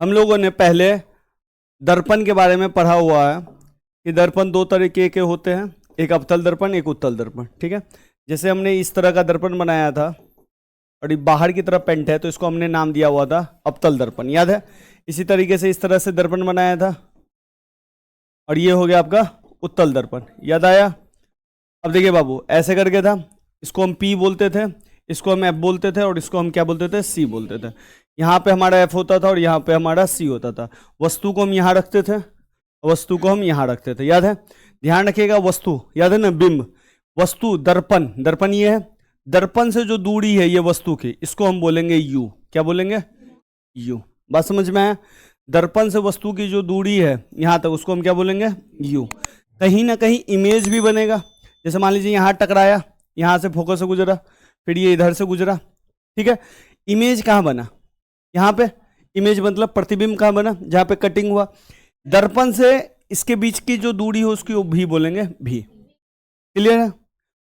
हम लोगों ने पहले दर्पण के बारे में पढ़ा हुआ है कि दर्पण दो तरीके के होते हैं, एक अवतल दर्पण, एक उत्तल दर्पण। ठीक है, जैसे हमने इस तरह का दर्पण बनाया था और ये बाहर की तरफ पेंट है तो इसको हमने नाम दिया हुआ था अवतल दर्पण, याद है। इसी तरीके से इस तरह से दर्पण बनाया था और ये हो गया आपका उत्तल दर्पण, याद आया। अब देखिए बाबू, ऐसे करके था, इसको हम P बोलते थे, इसको हम F बोलते थे और इसको हम क्या बोलते थे, C बोलते थे। यहाँ पे हमारा F होता था और यहाँ पे हमारा C होता था। वस्तु को हम यहाँ रखते थे, वस्तु को हम यहाँ रखते थे, याद है। ध्यान रखिएगा, वस्तु याद है ना, बिंब, वस्तु, दर्पण, दर्पण ये है, दर्पण से जो दूरी है ये वस्तु की, इसको हम बोलेंगे U। क्या बोलेंगे, U। बात समझ में आया। दर्पण से वस्तु की जो दूरी है यहाँ तक, उसको हम क्या बोलेंगे, U। कहीं ना कहीं इमेज भी बनेगा, जैसे मान लीजिए यहाँ टकराया, यहाँ से फोकस से गुजरा, फिर ये इधर से गुजरा। ठीक है, इमेज कहाँ बना, यहाँ पे इमेज मतलब प्रतिबिंब कहाँ बना, जहाँ पे कटिंग हुआ। दर्पण से इसके बीच की जो दूरी हो उसकी भी बोलेंगे भी। क्लियर है।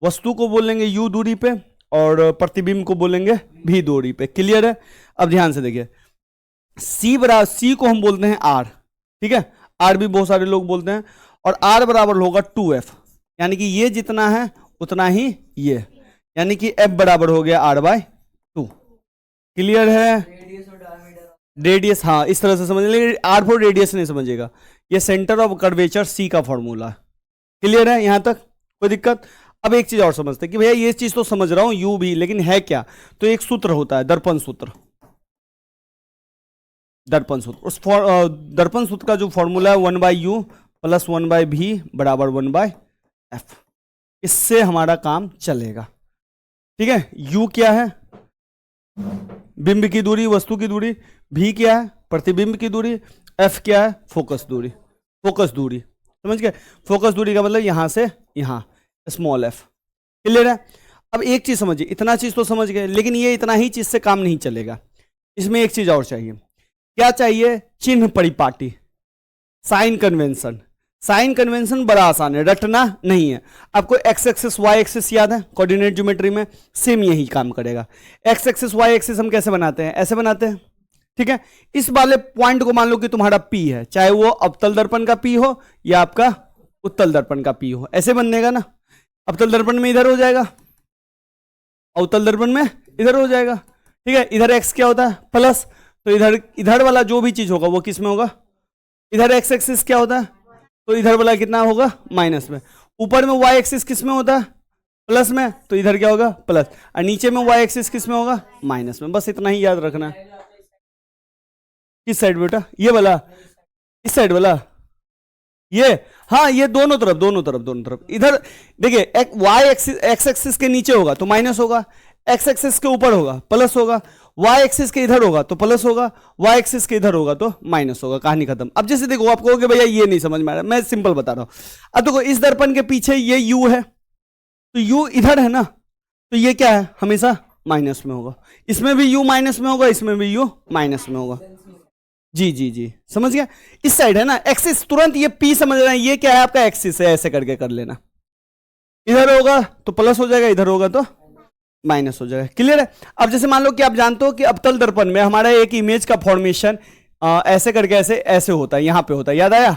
वस्तु को बोलेंगे U दूरी पे और प्रतिबिंब को बोलेंगे भी दूरी पे। क्लियर है। अब ध्यान से देखिए, C को हम बोलते हैं R। ठीक है, R भी बहुत सारे लोग बोलते हैं, और R बराबर होगा 2F, यानी कि ये जितना है उतना ही ये, यानी कि F बराबर हो गया R/2। क्लियर है। रेडियस, हाँ इस तरह से समझ लेंगे, R फॉर रेडियस नहीं समझिएगा, ये सेंटर ऑफ कर्वेचर C का फॉर्मूला है। क्लियर है, यहां तक कोई दिक्कत। अब एक चीज और समझते हैं कि भैया ये चीज तो समझ रहा हूं U भी, लेकिन है क्या, तो एक सूत्र होता है दर्पण सूत्र। दर्पण सूत्र, उस दर्पण सूत्र का जो फॉर्मूला है 1/U + 1/V = 1/F, इससे हमारा काम चलेगा। ठीक है, U क्या है, बिंब की दूरी, वस्तु की दूरी, V क्या है, प्रतिबिंब की दूरी, F क्या है, फोकस दूरी। फोकस दूरी समझ गए, फोकस दूरी का मतलब यहां से यहां, स्मॉल f। क्लियर है। अब एक चीज समझिए, इतना चीज तो समझ गए, लेकिन ये इतना ही चीज से काम नहीं चलेगा, इसमें एक चीज और चाहिए। क्या चाहिए, चिन्ह परिपाटी, साइन कन्वेंशन। साइन कन्वेंशन बड़ा आसान है, रटना नहीं है। आपको एक्स एक्सिस वाई एक्सिस याद है, कोऑर्डिनेट ज्योमेट्री में सेम यही काम करेगा। एक्स एक्सिस वाई एक्सिस हम कैसे बनाते हैं, ऐसे बनाते हैं। ठीक है, इस वाले पॉइंट को मान लो कि तुम्हारा P है, चाहे वो अवतल दर्पण का P हो या आपका उत्तल दर्पण का P हो, ऐसे बनेगा ना। अवतल दर्पण में इधर हो जाएगा, अवतल दर्पण में इधर हो जाएगा। ठीक है, इधर x क्या होता है, प्लस, तो इधर वाला जो भी चीज होगा वो किस में होगा, इधर x एक्सिस क्या होता है, तो इधर वाला कितना होगा, माइनस में। ऊपर में y एक्सिस किस में होता है, प्लस में, तो इधर क्या होगा, प्लस, और नीचे में y एक्सिस किस में होगा, माइनस में। बस इतना ही याद रखना है। किस साइड बेटा, ये वाला, इस साइड वाला, ये, हाँ ये दोनों तरफ, दोनों तरफ, दोनों तरफ। इधर देखिए, y एक्सिस, x एक्सिस के नीचे होगा तो माइनस होगा, x एक्सिस के ऊपर होगा प्लस होगा, y एक्सिस के इधर होगा तो प्लस होगा, y एक्सिस के इधर होगा तो माइनस होगा। कहानी खत्म। अब जैसे देखो, आप कहोगे भैया ये नहीं समझ में आ रहा, मैं सिंपल बता रहा हूं। अब देखो, इस दर्पण के पीछे ये U है, तो U इधर है ना, तो ये क्या है, हमेशा माइनस में होगा। इसमें भी U माइनस में होगा, इसमें भी U माइनस में होगा। जी जी जी, समझ गया। इस साइड है ना एक्सिस, तुरंत ये P समझ रहे हैं, ये क्या है आपका एक्सिस है, ऐसे करके कर लेना। इधर होगा तो प्लस हो जाएगा, इधर होगा तो माइनस हो जाएगा। क्लियर है। अब जैसे मान लो कि आप जानते हो कि अवतल दर्पण में हमारा एक इमेज का फॉर्मेशन ऐसे करके ऐसे ऐसे होता है, यहां पे होता है, याद आया,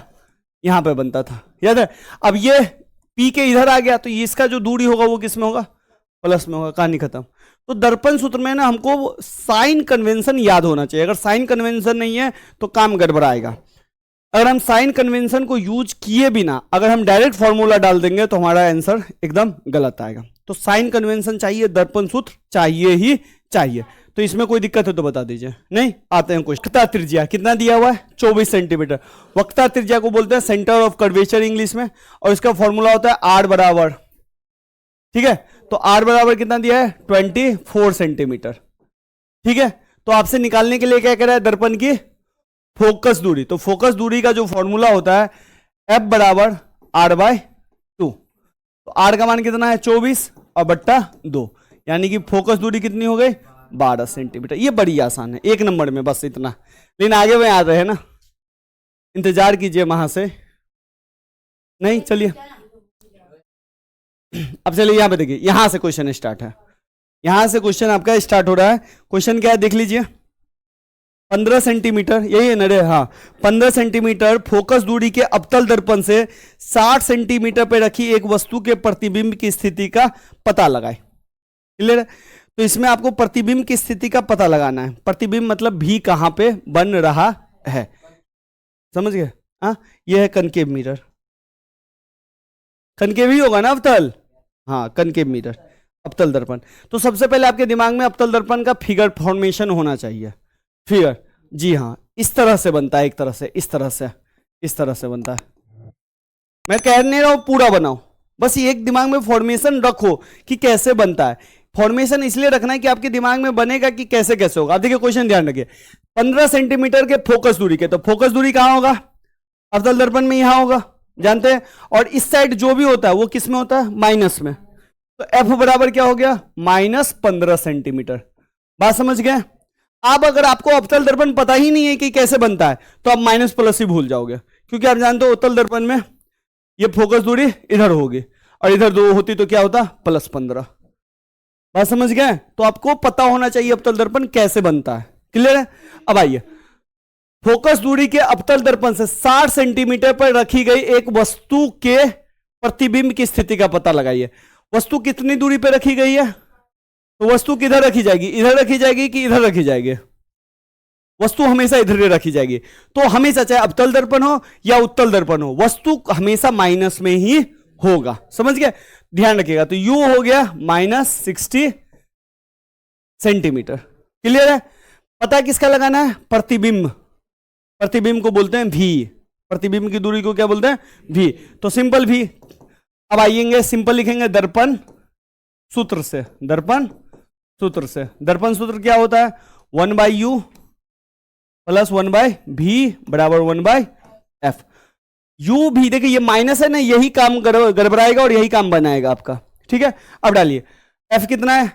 यहां पे बनता था, याद है। अब ये P के इधर आ गया तो इसका जो दूरी होगा वो किस में होगा, प्लस में होगा। कहानी खत्म। तो दर्पण सूत्र में ना हमको साइन कन्वेंशन याद होना चाहिए। अगर साइन कन्वेंशन नहीं है तो काम गड़बड़ाएगा। अगर हम साइन कन्वेंशन को यूज किए बिना अगर हम डायरेक्ट फॉर्मूला डाल देंगे तो हमारा आंसर एकदम गलत आएगा। तो साइन कन्वेंशन चाहिए, दर्पण सूत्र चाहिए ही चाहिए। तो इसमें कोई दिक्कत है तो बता दीजिए। नहीं, आते हैं क्वेश्चन। वक्रता त्रिज्या कितना दिया हुआ है, 24 सेंटीमीटर। वक्रता त्रिज्या को बोलते हैं सेंटर ऑफ कर्वेचर इंग्लिश में, और इसका फॉर्मूला होता है R बराबर, ठीक है, तो R बराबर कितना दिया है, 24 सेंटीमीटर। ठीक है, तो आपसे निकालने के लिए क्या कह रहा है, दर्पण की फोकस दूरी। तो फोकस दूरी का जो फॉर्मूला होता है F बराबर R/2। तो R का मान कितना है, 24 और बट्टा 2, यानी कि फोकस दूरी कितनी हो गई, 12 सेंटीमीटर। ये बड़ी आसान है, एक नंबर में, बस इतना। लेकिन आगे में आ रहे हैं ना, इंतजार कीजिए वहां से। नहीं, चलिए अब चलिए यहां पे देखिए, यहां से क्वेश्चन स्टार्ट है। यहां से क्वेश्चन आपका स्टार्ट हो रहा है। क्वेश्चन क्या है देख लीजिए। 15 सेंटीमीटर, यही है ना रे? हाँ, 15 सेंटीमीटर फोकस दूरी के अवतल दर्पण से 60 सेंटीमीटर पर रखी एक वस्तु के प्रतिबिंब की स्थिति का पता लगाए। क्लियर है? तो इसमें आपको प्रतिबिंब की स्थिति का पता लगाना है। प्रतिबिंब मतलब भी कहां पे बन रहा है, समझ गए? हाँ, यह है कनकेव मिरर। कनकेव ही होगा ना अवतल? हाँ, कनकेव मिरर, अवतल दर्पण। तो सबसे पहले आपके दिमाग में अवतल दर्पण का फिगर फॉर्मेशन होना चाहिए। फिगर, जी हाँ, इस तरह से बनता है, एक तरह से, इस तरह से बनता है। मैं कह नहीं रहा हूं पूरा बनाओ, बस एक दिमाग में फॉर्मेशन रखो कि कैसे बनता है। फॉर्मेशन इसलिए रखना है कि आपके दिमाग में बनेगा कि कैसे कैसे होगा। अब देखिए क्वेश्चन ध्यान रखिए, 15 सेंटीमीटर के फोकस दूरी के, तो फोकस दूरी कहां होगा? अवतल दर्पण में यहां होगा, जानते हैं। और इस साइड जो भी होता है वो किस में होता है? माइनस में। तो एफ बराबर क्या हो गया? -15 सेंटीमीटर। बात समझ गए? अब अगर आपको अवतल दर्पण पता ही नहीं है कि कैसे बनता है तो आप माइनस प्लस ही भूल जाओगे, क्योंकि आप जानते हो अवतल दर्पण में ये फोकस दूरी इधर होगी और इधर 2 होती तो क्या होता? +15। बात समझ गए? तो आपको पता होना चाहिए अवतल दर्पण कैसे बनता है। क्लियर है? अब आइए, फोकस दूरी के अवतल दर्पण से 60 सेंटीमीटर पर रखी गई एक वस्तु के प्रतिबिंब की स्थिति का पता लगाइए। वस्तु कितनी दूरी पर रखी गई है? तो वस्तु किधर रखी जाएगी? इधर रखी जाएगी कि इधर रखी जाएगी? वस्तु हमेशा इधर रखी जाएगी। तो हमेशा चाहे अवतल दर्पण हो या उत्तल दर्पण हो, वस्तु हमेशा माइनस में ही होगा। समझ गए? ध्यान रखिएगा। तो यू हो गया -60 सेंटीमीटर। क्लियर है? पता किसका लगाना है? प्रतिबिंब। प्रतिबिंब को बोलते हैं भी। प्रतिबिंब की दूरी को क्या बोलते हैं? भी। तो सिंपल भी। अब आइएंगे, सिंपल लिखेंगे दर्पण सूत्र से। दर्पण सूत्र से, दर्पण सूत्र क्या होता है? 1/u + 1/v बराबर 1/f। यू भी, देखिए ये माइनस है ना, यही काम गड़बड़ाएगा और यही काम बनाएगा आपका। ठीक है? अब डालिए, f कितना है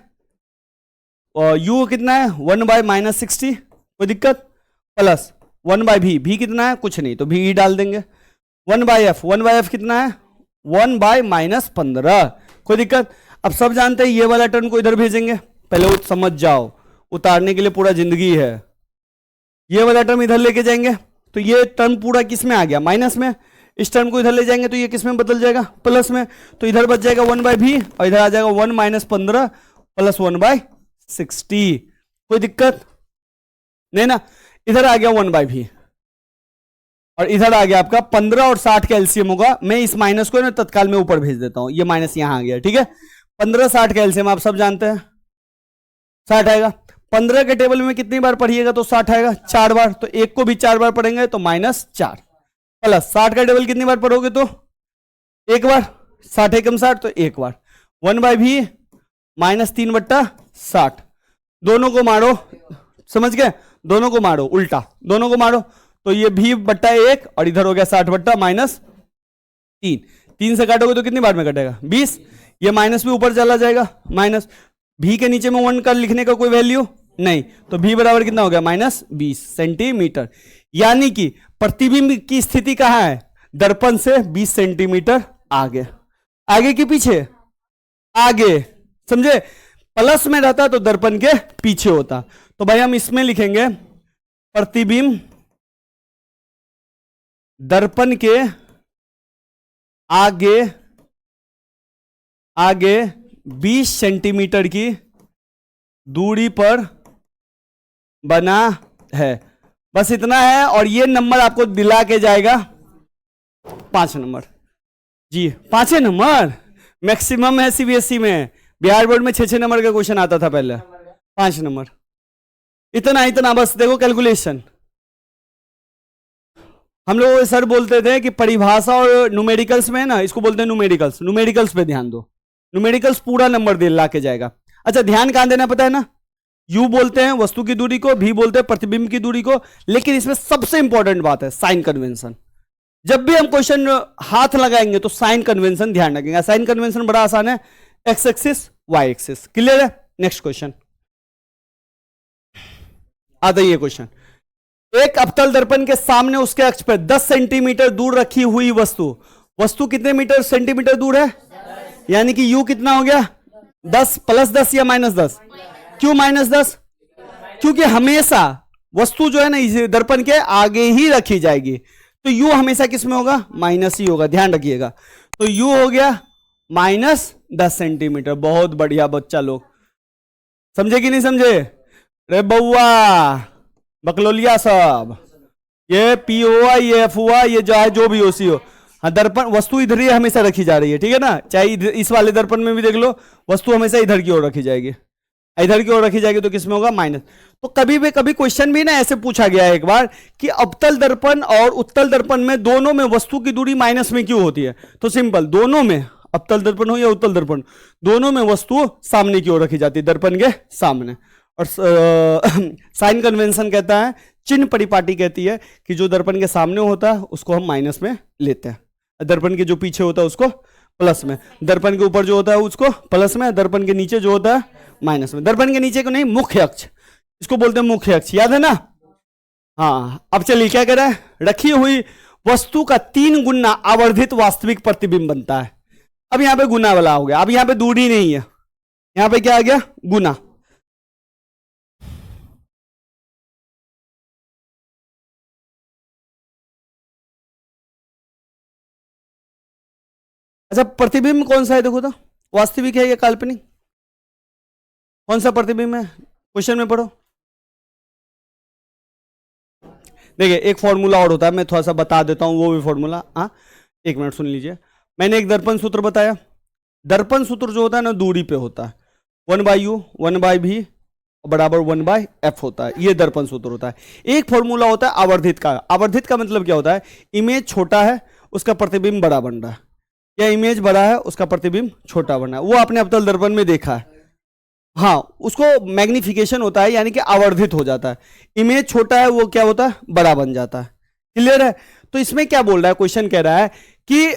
और u कितना है? 1/-60, कोई दिक्कत? प्लस 1/v, v कितना है? कुछ नहीं, तो v ही डाल देंगे। 1/f, 1/f कितना है? 1/-15, कोई दिक्कत? अब सब जानते हैं ये वाला टर्म को इधर भेजेंगे, पहले वो समझ जाओ, उतारने के लिए पूरा जिंदगी है। ये वाला टर्म इधर लेके जाएंगे तो ये टर्म पूरा किस में आ गया? माइनस में। इस टर्म को इधर ले जाएंगे तो ये किस में बदल जाएगा? प्लस में। तो इधर बच जाएगा 1/v और इधर आ जाएगा 1-15 + 1/60, कोई दिक्कत नहीं ना? इधर आ गया 1/v और इधर आ गया आपका 15 और 60 का एलसीएम होगा। मैं इस माइनस को ना तत्काल में ऊपर भेज देता हूं, ये माइनस यहां आ गया। ठीक है? 15-60 का एलसीएम आप सब जानते हैं 60 आएगा। 15 के टेबल में कितनी बार पढ़िएगा तो 60 आएगा? 4 बार। तो एक को भी 4 बार पढ़ेंगे तो -4 प्लस 60 का टेबल कितनी बार पढ़ोगे तो 1 बार। 60 एकम 60 तो 1 बार। 1/v -3/60, दोनों को मारो, समझ गए? दोनों को मारो उल्टा, दोनों को मारो तो ये v/1 और इधर हो गया 60/-3। 3 से काटोगे तो कितनी बार में कटेगा? 20। ये माइनस भी ऊपर चला जाएगा, माइनस। v के नीचे में 1 का लिखने का कोई वैल्यू नहीं, तो v बराबर कितना हो गया? -20 सेंटीमीटर। यानी कि प्रतिबिंब की स्थिति कहां है? दर्पण से 20 सेंटीमीटर आगे। आगे कि पीछे? आगे, समझे? प्लस में रहता तो दर्पण के पीछे होता। तो भाई हम इसमें लिखेंगे प्रतिबिंब दर्पण के आगे 20 सेंटीमीटर की दूरी पर बना है। बस इतना है। और ये नंबर आपको दिला के जाएगा 5 नंबर। जी 5 नंबर मैक्सिमम है सीबीएसई में। बिहार बोर्ड में 6 नंबर का क्वेश्चन आता था पहले, 5 नंबर। इतना बस देखो कैलकुलेशन। हम लोग सर बोलते थे कि परिभाषा और न्यूमेरिकल्स में है ना, इसको बोलते हैं न्यूमेरिकल्स। न्यूमेरिकल्स पे ध्यान दो, न्यूमेरिकल्स पूरा नंबर दे ला के जाएगा। अच्छा ध्यान कहां देना पता है ना? यू बोलते हैं वस्तु की दूरी को, भी बोलते हैं प्रतिबिंब की दूरी को, लेकिन इसमें सबसे इंपॉर्टेंट बात है साइन कन्वेंशन। जब भी हम क्वेश्चन हाथ लगाएंगे तो साइन कन्वेंशन ध्यान रखेंगे। साइन कन्वेंशन बड़ा आसान है, X axis Y axis. Clear है? नेक्स्ट क्वेश्चन आता है। ये क्वेश्चन, एक अवतल दर्पण के सामने उसके अक्ष पर 10 सेंटीमीटर दूर रखी हुई वस्तु कितने मीटर सेंटीमीटर दूर है? यानी कि u कितना हो गया? 10 + 10 या -10? क्यों -10? क्योंकि हमेशा वस्तु जो है ना इस दर्पण के आगे ही रखी जाएगी, तो u हमेशा किस में होगा, माइनस ही होगा, ध्यान रखिएगा। तो u हो गया -10 सेंटीमीटर। बहुत बढ़िया बच्चा लोग, समझे कि नहीं समझे? रे बउआ बकलोलिया सब, ये पी हुआ, ये एफ हुआ, ये जो भी हो सी हो, हाँ दर्पण वस्तु इधर ही हमेशा रखी जा रही है, ठीक है ना। चाहे इस वाले दर्पण में भी देख लो, वस्तु हमेशा इधर की ओर रखी जाएगी, इधर की ओर रखी जाएगी, तो किसमें होगा, माइनस। तो कभी क्वेश्चन भी ना ऐसे पूछा गया है एक बार कि अवतल दर्पण और उत्तल दर्पण में दोनों में वस्तु की दूरी माइनस में क्यों होती है? तो सिंपल, दोनों में, अवतल दर्पण हो या उत्तल दर्पण, दोनों में वस्तु सामने की ओर रखी जाती है, दर्पण के सामने। और साइन कन्वेंशन कहता है, चिन्ह परिपाटी कहती है कि जो दर्पण के सामने होता है उसको हम माइनस में लेते हैं, दर्पण के जो पीछे होता है उसको प्लस में, दर्पण के ऊपर जो होता है उसको प्लस में, दर्पण के नीचे जो होता है माइनस में। दर्पण के नीचे को नहीं, मुख्य अक्ष, इसको बोलते हैं मुख्य अक्ष, याद है ना। हाँ, अब चलिए क्या कह रहा है, रखी हुई वस्तु का 3 गुना आवर्धित वास्तविक प्रतिबिंब बनता है। अब यहां पे गुना वाला हो गया, अब यहां पे दूरी नहीं है, यहां पे क्या आ गया, गुना। अच्छा, प्रतिबिंब कौन सा है देखो तो, वास्तविक है या काल्पनिक, कौन सा प्रतिबिंब है, क्वेश्चन में पढ़ो। देखिए एक फॉर्मूला और होता है, मैं थोड़ा सा बता देता हूं वो भी फॉर्मूला। हाँ, एक मिनट सुन लीजिए। मैंने एक दर्पण सूत्र बताया, दर्पण सूत्र जो होता है ना दूरी पे होता है, 1/u 1/v बराबर 1/f होता है, ये दर्पण सूत्र होता है। एक फॉर्मूला होता है आवर्धित का। आवर्धित का मतलब क्या होता है, इमेज छोटा है उसका प्रतिबिंब बड़ा बन रहा है, या इमेज बड़ा है उसका प्रतिबिंब छोटा बन रहा है। वो आपने अवतल दर्पण में देखा है। हाँ, उसको मैग्निफिकेशन होता है, यानी कि आवर्धित हो जाता है। इमेज छोटा है वो क्या होता है, बड़ा बन जाता है। क्लियर है? तो इसमें क्या बोल रहा है, क्वेश्चन कह रहा है कि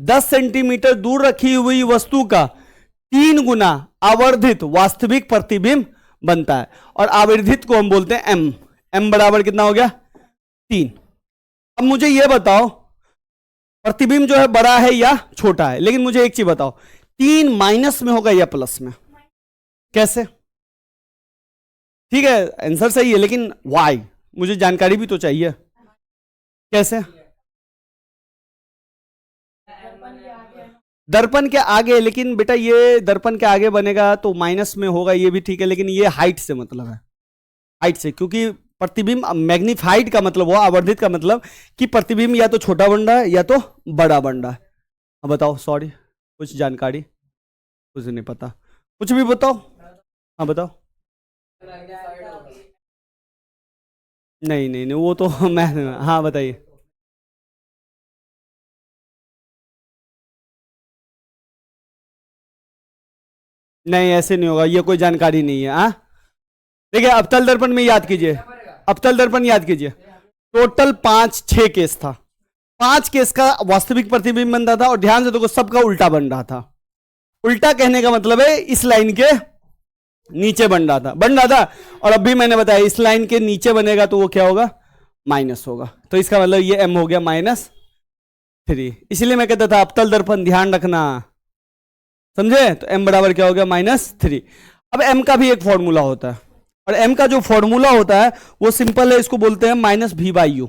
10 सेंटीमीटर दूर रखी हुई वस्तु का 3 गुना आवर्धित वास्तविक प्रतिबिंब बनता है, और आवर्धित को हम बोलते हैं m। m बराबर कितना हो गया, 3। अब मुझे यह बताओ प्रतिबिंब जो है बड़ा है या छोटा है, लेकिन मुझे एक चीज बताओ, 3 माइनस में होगा या प्लस में, कैसे? ठीक है, आंसर सही है, लेकिन वाई मुझे जानकारी भी तो चाहिए, कैसे? दर्पण के आगे, लेकिन बेटा ये दर्पण के आगे बनेगा तो माइनस में होगा, ये भी ठीक है, लेकिन ये हाइट से मतलब है, हाइट से, क्योंकि प्रतिबिंब मैग्निफाइड का मतलब हुआ, आवर्धित का मतलब कि प्रतिबिंब या तो छोटा बन रहा है या तो बड़ा बन रहा है। अब बताओ, सॉरी कुछ जानकारी, कुछ नहीं पता, कुछ भी बताओ। हाँ बताओ। नहीं नहीं नहीं, वो तो मैं, हाँ बताइए। नहीं ऐसे नहीं होगा, ये कोई जानकारी नहीं है। हाँ देखिए, अवतल दर्पण में याद कीजिए, अवतल दर्पण याद कीजिए, टोटल 5-6 केस था, 5 केस का वास्तविक प्रतिबिंब बन रहा था, और ध्यान से देखो सबका उल्टा बन रहा था। उल्टा कहने का मतलब है इस लाइन के नीचे बन रहा था, और अब भी मैंने बताया इस लाइन के नीचे बनेगा तो वो क्या होगा, माइनस होगा। तो इसका मतलब ये m हो गया -3। इसलिए मैं कहता था अवतल दर्पण ध्यान रखना, समझे? तो m बराबर क्या हो गया, -3। अब m का भी एक फॉर्मूला होता है, और m का जो फॉर्मूला होता है वो सिंपल है, इसको बोलते हैं -v/u।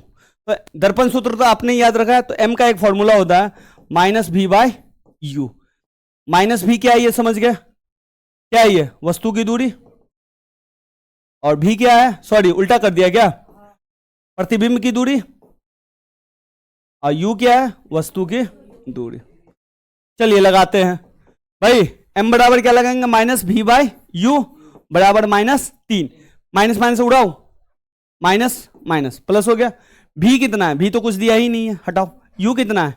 तो दर्पण सूत्र तो आपने याद रखा है, तो m का एक फॉर्मूला होता है -v/u। -v क्या है ये समझ गए, क्या है ये, वस्तु की दूरी, और v क्या है, सॉरी उल्टा कर दिया क्या, प्रतिबिंब की दूरी, और u क्या है, वस्तु की दूरी। चलिए लगाते हैं भाई, m बराबर क्या लगाएंगे, -v/u बराबर -3, माइनस माइनस उड़ाओ, माइनस प्लस हो गया। v कितना है, v तो कुछ दिया ही नहीं है, हटाओ। u कितना है,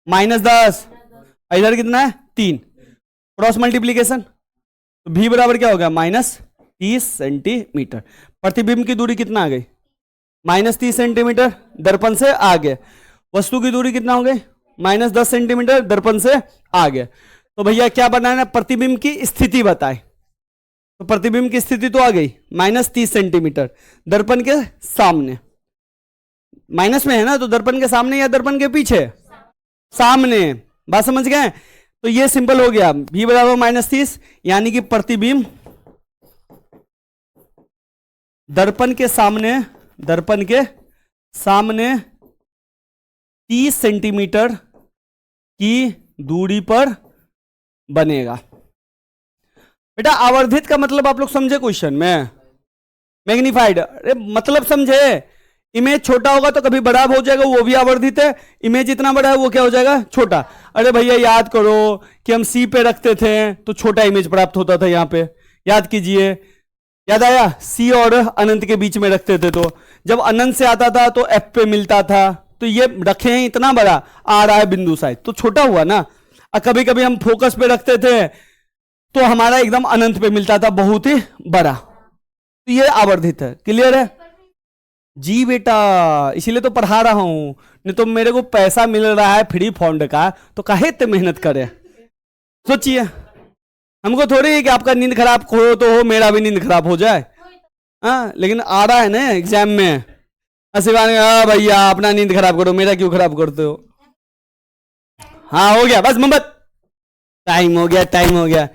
-10, इधर कितना है 3, क्रॉस मल्टीप्लीकेशन, तो v बराबर क्या हो गया, -30 सेंटीमीटर। प्रतिबिंब की दूरी कितना आ गई, -30 सेंटीमीटर दर्पण से आगे। वस्तु की दूरी कितना हो गई, -10 सेंटीमीटर दर्पण से आगे। तो भैया क्या बनाना, प्रतिबिंब की स्थिति बताए, तो प्रतिबिंब की स्थिति तो आ गई -30 सेंटीमीटर दर्पण के सामने, माइनस में है ना, तो दर्पण के सामने या दर्पण के पीछे, सामने। बात समझ गए? तो ये सिंपल हो गया, v बराबर -30, यानी कि प्रतिबिंब दर्पण के सामने दर्पण के सामने 30 सेंटीमीटर की दूरी पर बनेगा। बेटा आवर्धित का मतलब आप लोग समझे क्वेश्चन में? मैग्नीफाइड, अरे मतलब समझे? इमेज छोटा होगा तो कभी बड़ा हो जाएगा, वो भी आवर्धित है। इमेज इतना बड़ा है वो क्या हो जाएगा? छोटा। अरे भैया याद करो कि हम सी पे रखते थे तो छोटा इमेज प्राप्त होता था यहां पे, याद कीजिए। याद आया? सी और अनंत के बीच में रखते थे तो जब अनंत से आता था तो एफ पे मिलता था। तो ये रखे हैं इतना बड़ा, आ रहा है बिंदु साइज तो छोटा हुआ ना। और कभी कभी हम फोकस पे रखते थे तो हमारा एकदम अनंत पे मिलता था, बहुत ही बड़ा। तो ये आवर्धित है। क्लियर है? जी बेटा, इसीलिए तो पढ़ा रहा हूं, नहीं तो मेरे को पैसा मिल रहा है फ्री फंड का तो काहे इतने मेहनत करे। सोचिए, हमको थोड़ी है कि आपका नींद खराब हो तो हो, मेरा भी नींद खराब हो जाए। हाँ, लेकिन आ रहा है ना एग्जाम में, शिवानी हाँ भैया अपना नींद खराब करो, मेरा क्यों खराब करते हो। हाँ हो गया बस मोहम्मद, टाइम हो गया, टाइम हो गया।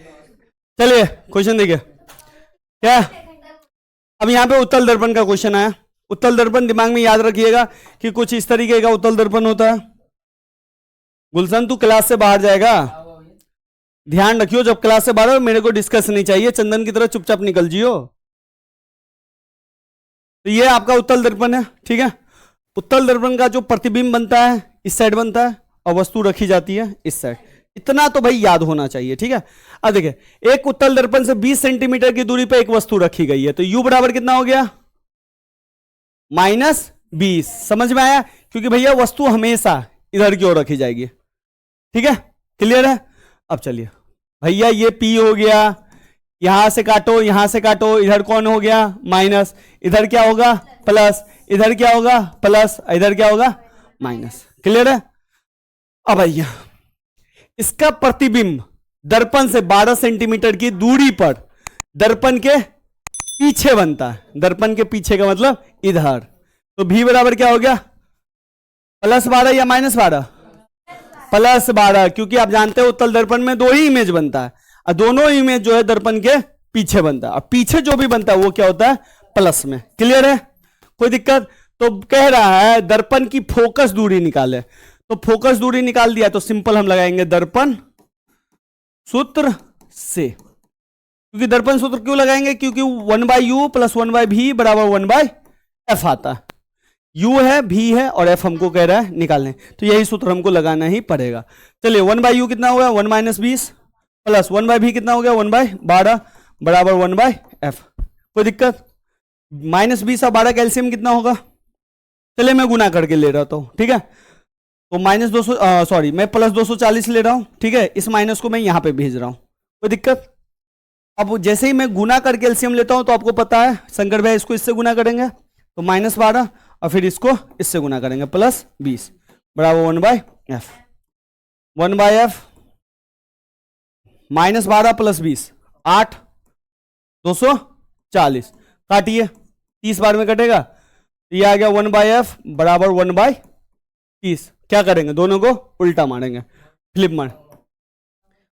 चलिए क्वेश्चन देखिए क्या। अब यहाँ पे उत्तल दर्पण का क्वेश्चन आया। उत्तल दर्पण दिमाग में याद रखिएगा कि कुछ इस तरीके का उत्तल दर्पण होता है। गुलशन तू क्लास से बाहर जाएगा, ध्यान रखियो जब क्लास से बाहर हो मेरे को डिस्कस नहीं चाहिए, चंदन की तरह चुपचाप निकल जियो। तो ये आपका उत्तल दर्पण है, ठीक है। उत्तल दर्पण का जो प्रतिबिंब बनता है इस साइड बनता है और वस्तु रखी जाती है इस साइड। इतना तो भाई याद होना चाहिए, ठीक है। अब देखिए एक उत्तल दर्पण से 20 सेंटीमीटर की दूरी पर एक वस्तु रखी गई है तो u बराबर कितना हो गया? -20। समझ में आया? क्योंकि भैया वस्तु हमेशा इधर की ओर रखी जाएगी, ठीक है। क्लियर है? अब चलिए भैया ये P हो गया, यहां से काटो यहां से काटो, इधर कौन हो गया? माइनस, इधर क्या होगा? प्लस, इधर क्या होगा? प्लस, इधर क्या होगा? माइनस। क्लियर है? अब भैया इसका प्रतिबिंब दर्पण से 12 सेंटीमीटर की दूरी पर दर्पण के पीछे बनता है। दर्पण के पीछे का मतलब इधर। तो v बराबर क्या हो गया? +12 या -12? +12, क्योंकि आप जानते हो उत्तल दर्पण में दो ही इमेज बनता है और दोनों इमेज जो है दर्पण के पीछे बनता है और पीछे जो भी बनता है वो क्या होता है? प्लस में। क्लियर है? कोई दिक्कत? तो कह रहा है दर्पण की फोकस दूरी निकाले, तो फोकस दूरी निकाल दिया तो सिंपल हम लगाएंगे दर्पण सूत्र से। क्योंकि दर्पण सूत्र क्यों लगाएंगे? क्योंकि 1/u + 1/v = 1/f आता है। u है, v है और f हमको कह रहा है निकालने, तो यही सूत्र हमको लगाना ही पड़ेगा। चलिए 1/u कितना हुआ? 1 - 20 प्लस 1/v कितना हो गया? 1/12 बराबर 1/f। कोई दिक्कत? -20 और 12 कैल्शियम कितना होगा? चलिए मैं गुना करके ले रहा हूं, ठीक है। तो -200 सॉरी मैं +240 ले रहा हूं, ठीक है। इस माइनस को मैं यहां पे भेज रहा हूं, कोई दिक्कत? अब जैसे ही मैं गुना करके एलसीएम लेता हूं तो आपको पता है शंकर भाई इसको इससे गुना करेंगे तो -12 और फिर इसको इससे गुना करेंगे +20 बराबर 1/f। 1/f -12 + 20 8 240 काटिए 30 बार में कटेगा तो ये आ गया 1/f बराबर 1/30। क्या करेंगे? दोनों को उल्टा मारेंगे, फ्लिप मार।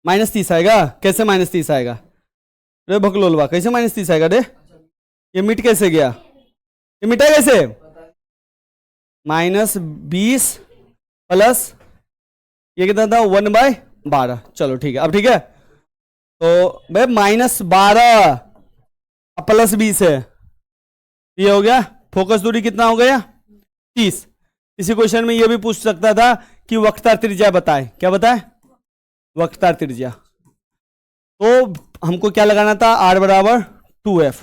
-30 आएगा। कैसे -30 आएगा रे भकलोलवा? कैसे -30 आएगा रे? ये मिट कैसे गया? ये मिटा कैसे? -20 प्लस ये कितना था? 1/12। चलो ठीक है, अब ठीक है। तो भाई -12 +20 है, ये हो गया। फोकस दूरी कितना हो गया? 30। इसी क्वेश्चन में ये भी पूछ सकता था कि वक्रता त्रिज्या बताए। क्या बताए? वक्रता त्रिज्या। तो हमको क्या लगाना था? r बराबर 2f,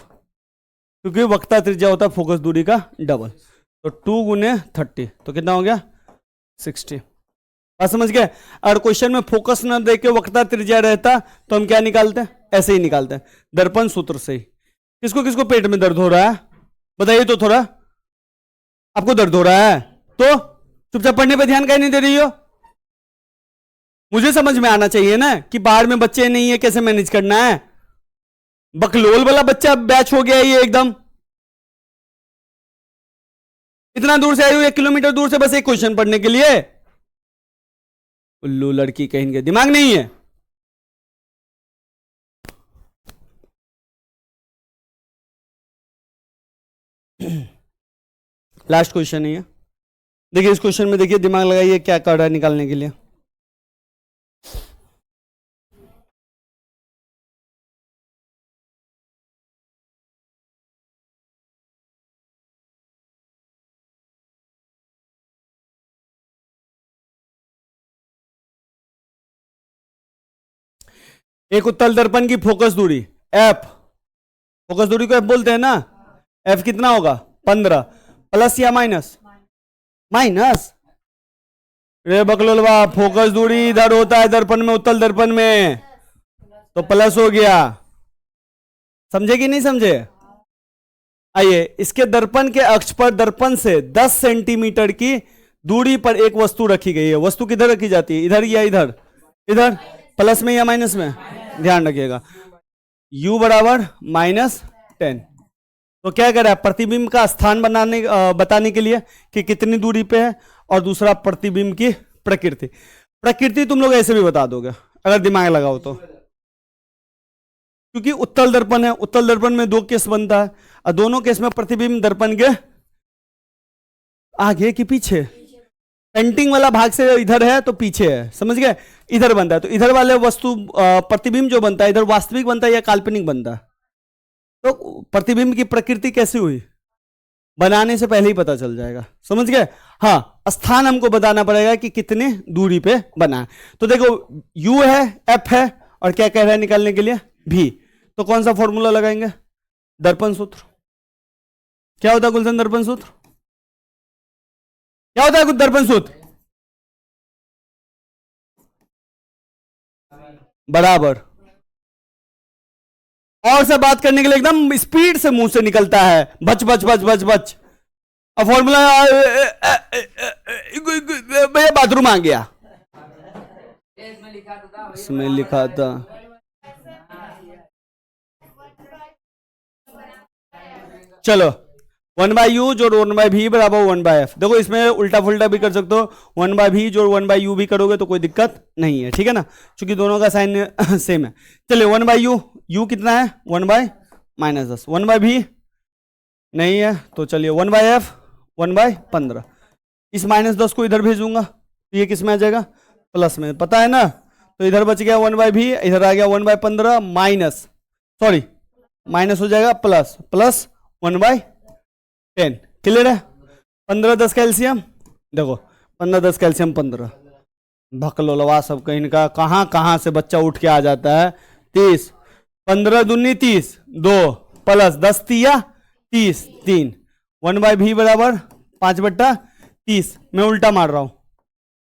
क्योंकि वक्रता त्रिज्या होता है फोकस दूरी का डबल। तो 2 × 30 तो कितना हो गया? 60। बात समझ गए? अगर क्वेश्चन में फोकस ना देके वक्रता त्रिज्या रहता तो हम क्या निकालते हैं? ऐसे ही निकालते हैं दर्पण सूत्र से ही। किसको किसको पेट में दर्द हो रहा है बताइए तो थोड़ा। आपको दर्द हो रहा है तो चुपचाप पढ़ने पे ध्यान काहे नहीं दे रही हो? मुझे समझ में आना चाहिए ना कि बाहर में बच्चे नहीं है, कैसे मैनेज करना है। बकलोल वाला बच्चा बैच हो गया ये एकदम। इतना दूर से आई हूं, 1 किलोमीटर दूर से बस एक क्वेश्चन पढ़ने के लिए। उल्लू लड़की कहेंगे, दिमाग नहीं है। लास्ट क्वेश्चन है ये। देखिए इस क्वेश्चन में देखिए दिमाग लगाइए क्या कर रहा है निकालने के लिए। एक उत्तल दर्पण की फोकस दूरी एफ, फोकस दूरी को एफ बोलते हैं ना, एफ कितना होगा 15, प्लस या माइनस, माइनस। रे बकलोलवा, फोकस दूरी इधर होता है दर्पण में, उत्तल दर्पण में, तो प्लस हो गया। समझे कि नहीं समझे? आइए, इसके दर्पण के अक्ष पर दर्पण से 10 सेंटीमीटर की दूरी पर एक वस्तु रखी गई है। वस्तु किधर रखी जाती है, इधर या इधर? इधर। प्लस में या माइनस में? ध्यान रखिएगा, u बराबर -10। तो क्या कह रहा है, प्रतिबिंब का स्थान बताने के लिए कि कितनी दूरी पे है, और दूसरा प्रतिबिंब की प्रकृति। प्रकृति तुम लोग ऐसे भी बता दोगे अगर दिमाग लगाओ तो, क्योंकि उत्तल दर्पण है, उत्तल दर्पण में 2 केस बनता है, और दोनों केस में प्रतिबिंब दर्पण के आगे कि पीछे, पेंटिंग वाला भाग से इधर है तो पीछे है, समझ गए? इधर बनता है, तो इधर वाले वस्तु प्रतिबिंब जो बनता है इधर वास्तविक बनता है या काल्पनिक बनता है? तो प्रतिबिंब की प्रकृति कैसी हुई, बनाने से पहले ही पता चल जाएगा, समझ गए? हाँ, स्थान हमको बताना पड़ेगा कि कितने दूरी पे बना है। तो देखो u है, f है, और क्या कह रहा है निकालने के लिए, v। तो कौन सा फॉर्मूला लगाएंगे, दर्पण सूत्र। क्या होता है गुलशन दर्पण सूत्र? क्या होता है कुछ दर्पण सूत्र? बराबर, और से बात करने के लिए एकदम स्पीड से मुंह से निकलता है, बच बच बच बच बच। अब फॉर्मूला भैया बाथरूम आ गया, इसमें लिखा था। चलो 1/u जोड़ 1/v बराबर 1/f। देखो इसमें उल्टा फुल्टा भी कर सकते हो, 1/v जोड़ 1/u भी करोगे तो कोई दिक्कत नहीं है, ठीक है ना, क्योंकि दोनों का साइन सेम है। चलिए 1/u, u कितना है 1/-10, 1/v नहीं है तो चलिए 1/f 1/15। इस -10 को इधर भेजूंगा तो ये किस में आ जाएगा, प्लस में, पता है ना। तो इधर बच गया 1/v, इधर आ गया 1/15 माइनस, सॉरी माइनस हो जाएगा प्लस, प्लस 1/10। क्लियर है? 15-10 कैल्शियम, देखो 15-10 कैल्शियम 15, भकलोलवा सब कहीं इनका कहां कहां से बच्चा उठ के आ जाता है। 30, 15 दूनी 30, 2 प्लस 10 तिया 30, 3, 1/v बराबर 5/30। मैं उल्टा मार रहा हूं,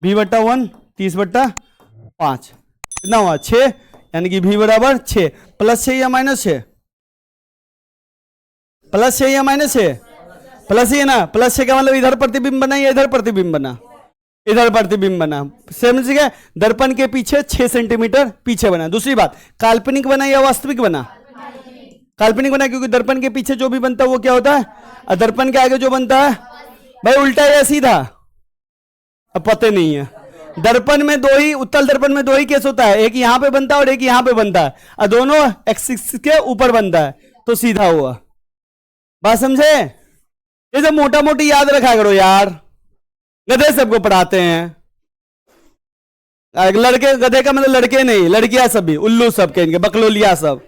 v/1 30/5, कितना हुआ 6, यानी कि v बराबर 6, प्लस 6 या -6, प्लस 6 या -6, प्लस ही है ना। प्लस 6 का मतलब इधर प्रतिबिंब बना या इधर प्रतिबिंब बना, इधर प्रतिबिंब बना, समझ गए? दर्पण के पीछे 6 सेंटीमीटर पीछे बना। दूसरी बात, काल्पनिक बना या वास्तविक बना? काल्पनिक बना, क्योंकि दर्पण के पीछे जो भी बनता है वो क्या होता है, और दर्पण के आगे जो बनता है भाई उल्टा या सीधा, अब पता नहीं है। दर्पण में 2 ही, उत्तल दर्पण में 2 ही केस होता है, एक यहां पे बनता है और एक यहां पे बनता है, और दोनों एक्सिस के ऊपर बनता है, तो सीधा हुआ। बात समझे? ये सब मोटा मोटी याद रखा करो यार, गधे सबको पढ़ाते हैं। लड़के, गधे का मतलब लड़के नहीं, लड़कियां सब भी, उल्लू सब के, इनके बकलोलिया सब।